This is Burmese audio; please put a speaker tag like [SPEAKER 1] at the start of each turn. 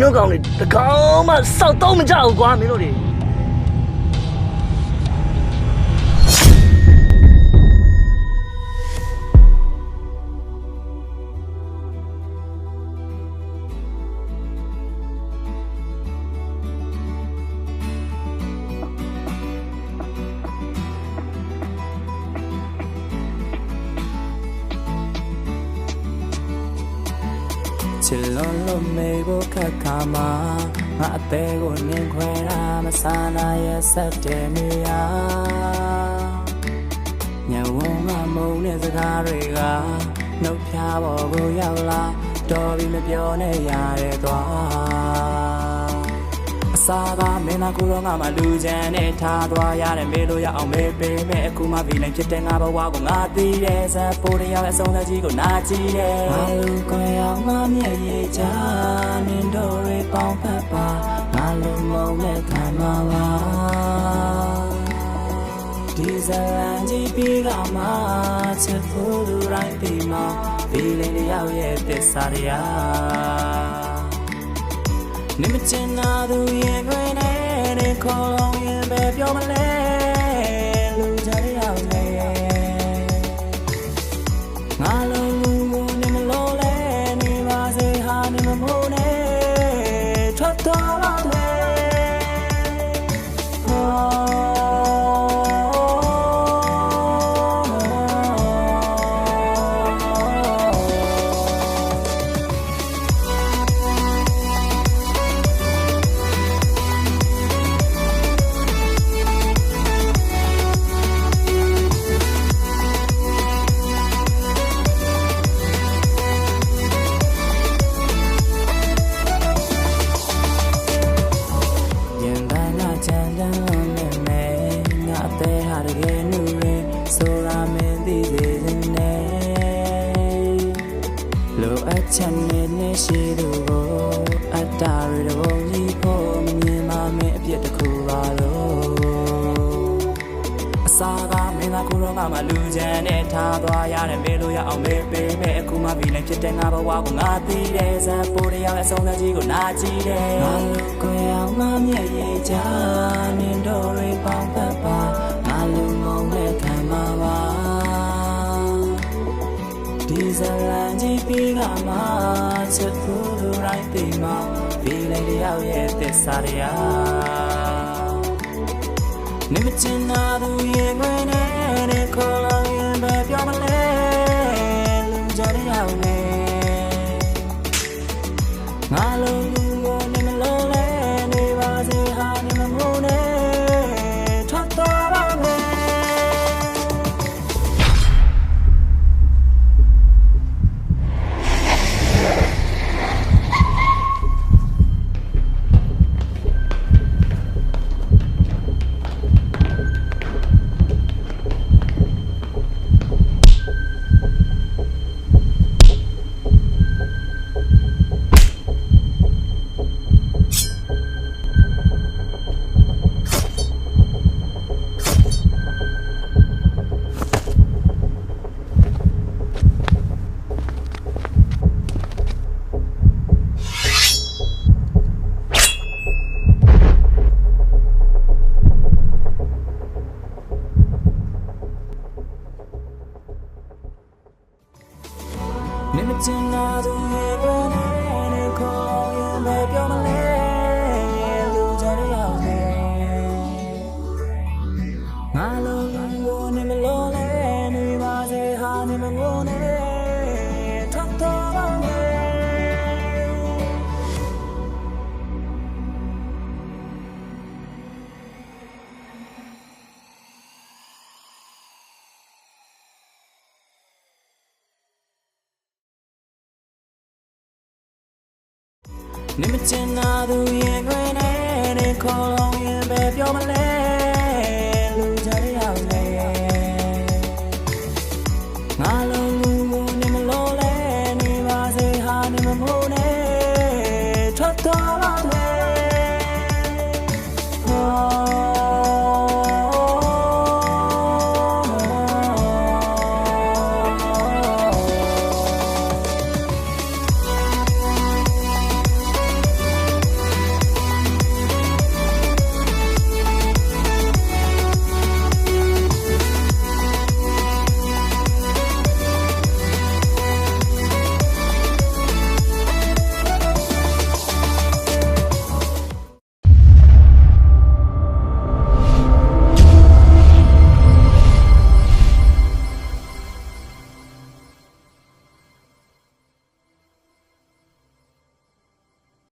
[SPEAKER 1] တို့ကောင်တွေတကောင်မှစောက်တော့မကြဘူးကွာမင်းတို့တွေ
[SPEAKER 2] ချစ်လုံးလုံးမေကိုခက်ခါမှာငါအသေးကိုနင်ခွဲတာမဆာနာရဲ့ဆက်တယ်မြေယာညဝုံမမုံတဲ့စကားတွေကနှုတ်ဖြားပေါ်ကိုရောက်လာတော်ပြီးမပြောနဲ့ရတဲ့သွားအစားကမင်းသားကူတော့ငါမှလူချမ်းနဲ့ထားသွားရတယ်မေးလို့ရအောင်မေးပေးမယ်အခုမှဗီလိုင်းဖြစ်တဲ့ငါဘဝကိုငါသိတယ်ဇက်ပိုးရရဲ့အဆုံးသက်ကြီးကိုနာကြည့်တယ်ငါလူကိုရောက်မှမျက်ရည်ချနင်တို့တွေပေါင်းဖက်ပါငါလူမုံနဲ့ခံမှာပါဒီဇလန်ကြီးပြီးကမှချစ်ဖို့သူတိုင်းဒီမှာဗီလိုင်းတယောက်ရဲ့သစ္စာတရားနင်မချင်နာသူရဲ့ခွေနဲ့နေခေါ်လုံးရင်ပဲပြောမလဲလူကြရအောင်လေငါလုံးလူကိုနင်မလို့လဲနေပါစေဟာနင်မမိုးနဲ့ထွက်တော့ပါလေချမ်းနေရှိသူကိုအတားရတဲ့ဘုံကြီးဖို့မမြင်မမင်းအပြစ်တစ်ခုပါလို့အစားကမင်းသားကူတော့ငါမှလူချမ်းနဲ့ထားသွားရတယ်မေးလို့ရအောင်မေးပေးမယ်အခုမှဗီလိုင်းဖြစ်တဲ့ငါဘဝကိုငါသိတယ်ဇက်ပိုးရရဲ့အဆုံးသက်ကြီးကိုနာကြည့်တယ်ငါလူကိုရောက်မှမျက်ရည်ချနင်တို့တွေပေါင်းဖက်ပါငါလူမုံနဲ့ခံမှာပါဒီဇလန်ကြီးပြီးကမှချစ်ဖို့သူတိုင်းဒီမှာဗီလိုင်းတယောက်ရဲ့သစ္စာတရားနင်မချင်နာသူရဲ့ခွေနဲ့နေခေါ်လို့ရင်ပဲပြောမလဲလူကြရအောင်လေငါလုံးလူကိုနင်မလို့လဲနေပါစေဟာနင်မမိုးနဲ့ထွက်တော့ပါလေနင်မချင်နာသူရဲ့ခွေနဲ့နေခေါ်ရင်ပဲပြောမလဲလူကြရအောင်လေငါလုံးလူကိုနင်မလို့လဲနေပါစေဟာနင်မငိုနဲ့ထွက်တော့ပါလေနင်မချင်နာသူရဲ့ခွေနဲ့နေခေါ်လို့ရင်ပဲပြောမလဲလူကြရအောင်လေငါလုံးလူကိုနင်မလို့လဲနေပါစေဟာနင်မမိုးနဲ့ထွက်တော့